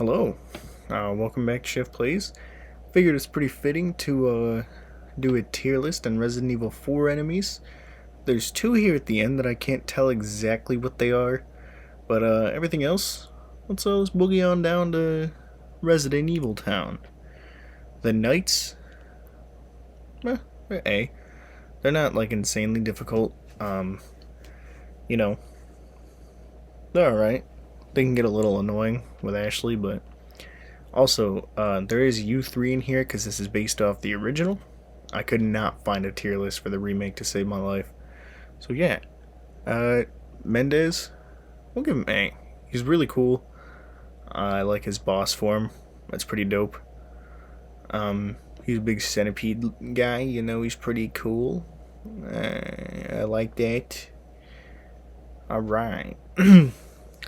Hello, welcome back to SheffPlays. Figured it's pretty fitting to do a tier list on Resident Evil 4 enemies. There's two here at the end that I can't tell exactly what they are, but everything else, let's boogie on down to Resident Evil Town. The Knights, they're A. They're not like insanely difficult. You know, they're alright. They can get a little annoying with Ashley, but also, there is U3 in here because this is based off the original. I could not find a tier list for the remake to save my life. So yeah, Mendez, we'll give him A. He's really cool. I like his boss form. That's pretty dope. He's a big centipede guy. You know, he's pretty cool. I like that. All right,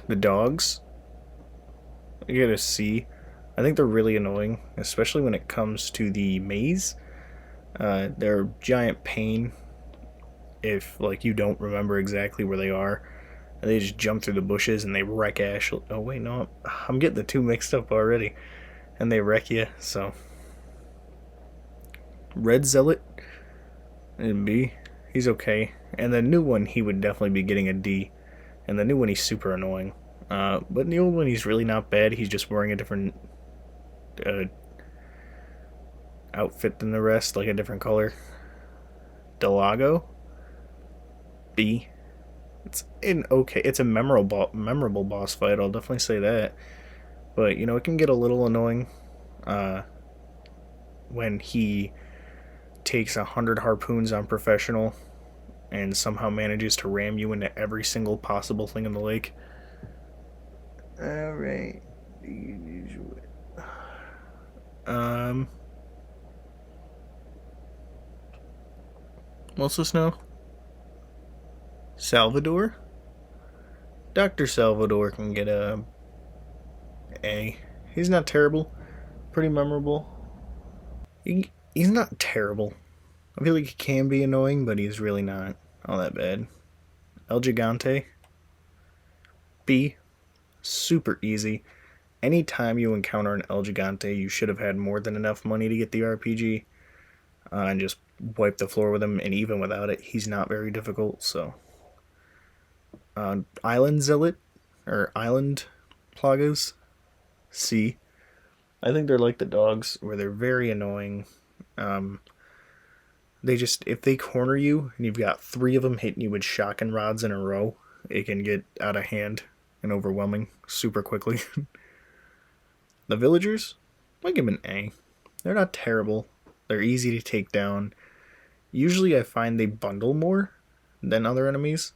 the dogs. You get a C. I think they're really annoying, especially when it comes to the maze. They're a giant pain if like you don't remember exactly where they are. And they just jump through the bushes and they wreck Ashley. Oh wait, no, I'm getting the two mixed up already. And they wreck you, so. Red Zealot and B. He's okay. And the new one, he would definitely be getting a D. And the new one, he's super annoying. But in the old one, he's really not bad. He's just wearing a different outfit than the rest, like a different color. Delago, B. It's a memorable boss fight. I'll definitely say that. But you know, it can get a little annoying when he takes 100 harpoons on professional and somehow manages to ram you into every single possible thing in the lake. All right. What's this now? Salvador? Dr. Salvador can get a A. He's not terrible. Pretty memorable. He's not terrible. I feel like he can be annoying, but he's really not all that bad. El Gigante. B. Super easy. Anytime you encounter an El Gigante, you should have had more than enough money to get the RPG and just wipe the floor with him. And even without it, he's not very difficult. So, Island Zealot or Island Plagas, C. I think they're like the dogs, where they're very annoying. If they corner you and you've got three of them hitting you with shotgun rods in a row, it can get out of hand and overwhelming super quickly. The villagers, I give them an A. They're not terrible. They're easy to take down. Usually I find they bundle more than other enemies,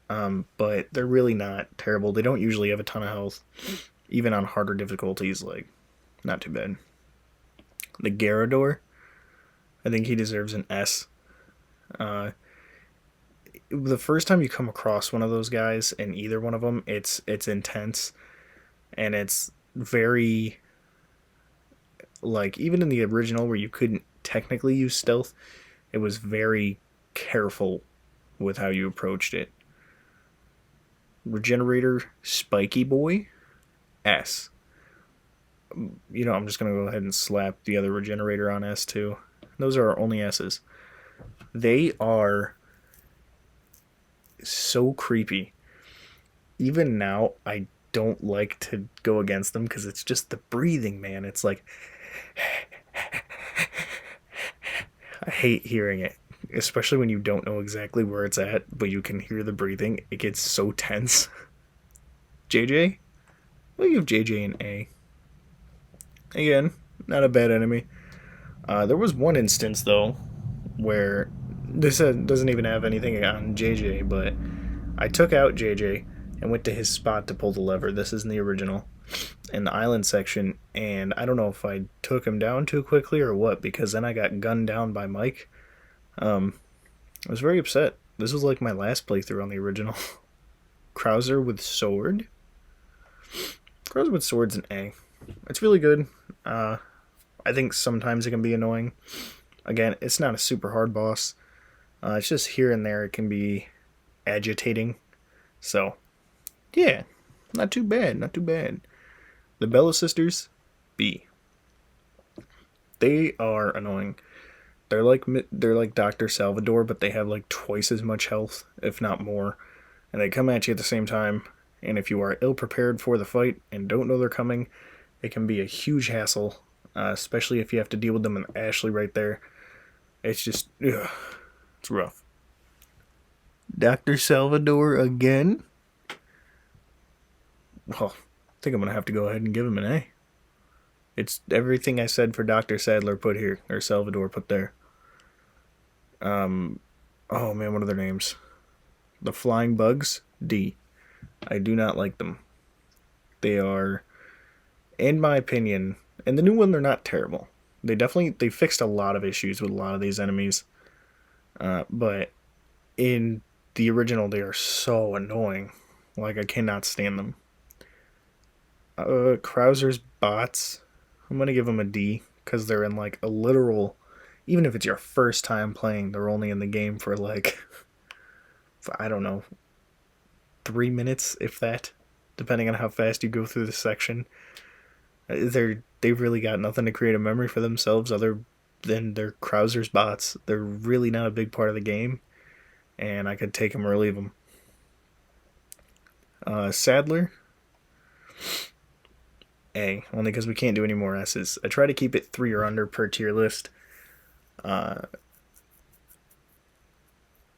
but they're really not terrible. They don't usually have a ton of health, even on harder difficulties, like, not too bad. The Garrador, I think he deserves an S. The first time you come across one of those guys in either one of them, it's intense, and it's very, like, even in the original where you couldn't technically use stealth, it was very careful with how you approached it. Regenerator Spiky Boy, S. You know, I'm just going to go ahead and slap the other Regenerator on S too. Those are our only S's. They are so creepy. Even now, I don't like to go against them because it's just the breathing, man. It's like, I hate hearing it, especially when you don't know exactly where it's at, but you can hear the breathing. It gets so tense. JJ? We'll give JJ an A. Again, not a bad enemy. There was one instance, though, where this doesn't even have anything on JJ, but I took out JJ and went to his spot to pull the lever. This is in the original, in the island section, and I don't know if I took him down too quickly or what, because then I got gunned down by Mike. I was very upset. This was like my last playthrough on the original. Krauser with sword. Krauser with sword's an A. It's really good. I think sometimes it can be annoying. Again, it's not a super hard boss. It's just here and there it can be agitating. So, yeah, not too bad, not too bad. The Bella sisters, B. They are annoying. They're like Dr. Salvador, but they have like twice as much health, if not more, and they come at you at the same time. And if you are ill prepared for the fight and don't know they're coming, it can be a huge hassle, especially if you have to deal with them and Ashley right there. It's just, ugh, it's rough. Dr. Salvador again? Well, I think I'm gonna have to go ahead and give him an A. It's everything I said for Dr. Sadler put here, or Salvador put there. Um, oh man, what are their names? The Flying Bugs, D. I do not like them. They are, in my opinion, and the new one, they're not terrible. They fixed a lot of issues with a lot of these enemies. But in the original, they are so annoying. Like, I cannot stand them. Krauser's bots, I'm gonna give them a D because they're in like a literal. Even if it's your first time playing, they're only in the game for like, I don't know, 3 minutes, if that, depending on how fast you go through the section. They've really got nothing to create a memory for themselves other than their Krauser's bots. They're really not a big part of the game, and I could take them or leave them. Sadler, A, only because we can't do any more S's. I try to keep it 3 or under per tier list.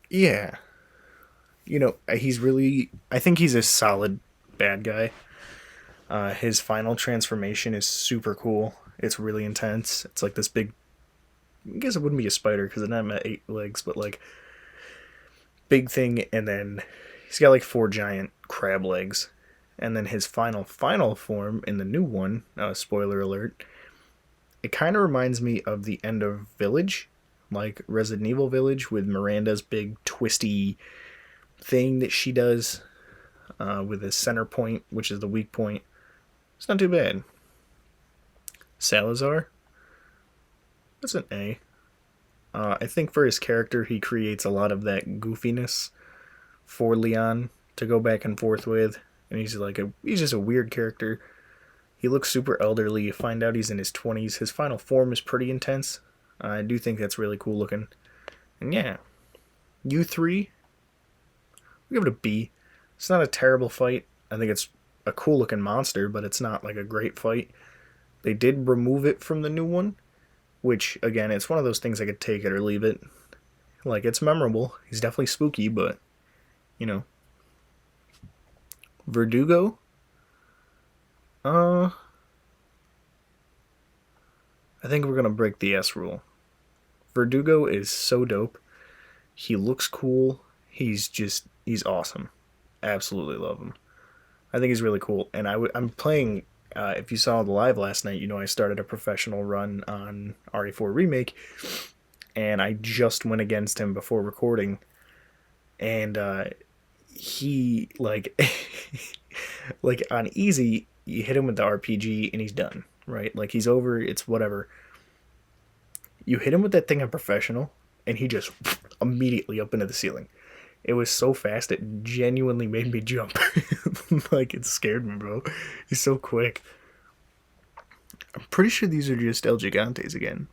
Yeah, he's really. I think he's a solid bad guy. His final transformation is super cool. It's really intense. It's like this big. I guess it wouldn't be a spider because it doesn't have 8 legs, but like big thing, and then he's got like 4 giant crab legs, and then his final form in the new one. Spoiler alert. It kind of reminds me of the end of Village, like Resident Evil Village, with Miranda's big twisty thing that she does with the center point, which is the weak point. It's not too bad. Salazar, that's an A. I think for his character, he creates a lot of that goofiness for Leon to go back and forth with, and he's just a weird character. He looks super elderly. You find out he's in his 20s. His final form is pretty intense. I do think that's really cool looking. And yeah, U3, we give it a B. It's not a terrible fight. I think it's a cool looking monster, but it's not like a great fight. They did remove it from the new one, which again, it's one of those things I could take it or leave it. Like, it's memorable. He's definitely spooky, but you know. Verdugo? I think we're gonna break the S rule. Verdugo is so dope. He looks cool. He's awesome. Absolutely love him. I think he's really cool. And I'm playing. If you saw the live last night, I started a professional run on RE4 Remake, and I just went against him before recording, and he like like on easy, you hit him with the RPG and he's done, right? Like, he's over. It's whatever. You hit him with that thing on professional, and he just immediately up into the ceiling. It was so fast, it genuinely made me jump. Like, it scared me, bro. He's so quick. I'm pretty sure these are just El Gigantes again.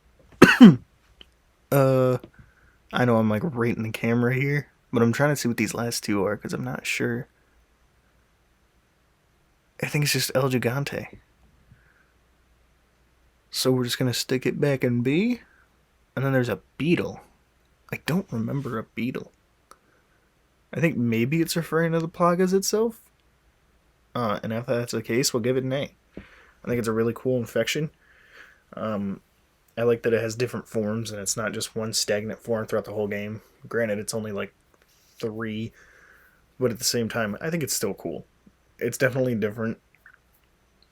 I know I'm like right in the camera here, but I'm trying to see what these last two are because I'm not sure. I think it's just El Gigante. So we're just going to stick it back in B. And then there's a beetle. I don't remember a beetle. I think maybe it's referring to the Plagas itself. And if that's the case, we'll give it an A. I think it's a really cool infection. I like that it has different forms and it's not just one stagnant form throughout the whole game. Granted, it's only like 3, but at the same time, I think it's still cool. It's definitely different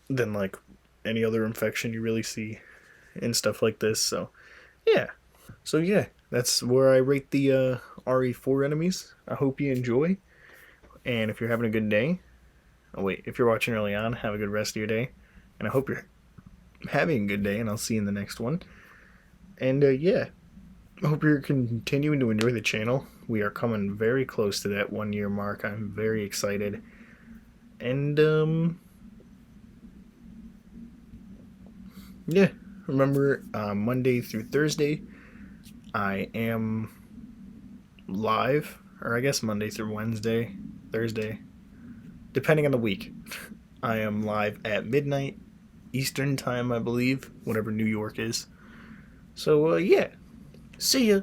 than like any other infection you really see in stuff like this. So yeah, that's where I rate the RE4 enemies. I hope you enjoy, and if you're having a good day, if you're watching early on, have a good rest of your day, and I hope you're having a good day, and I'll see you in the next one. And I hope you're continuing to enjoy the channel. We are coming very close to that 1 year mark. I'm very excited. And Yeah, remember Monday through Thursday, I am live, or I guess Monday through Wednesday, Thursday, depending on the week. I am live at midnight Eastern time, I believe, whatever New York is. So, yeah, see ya.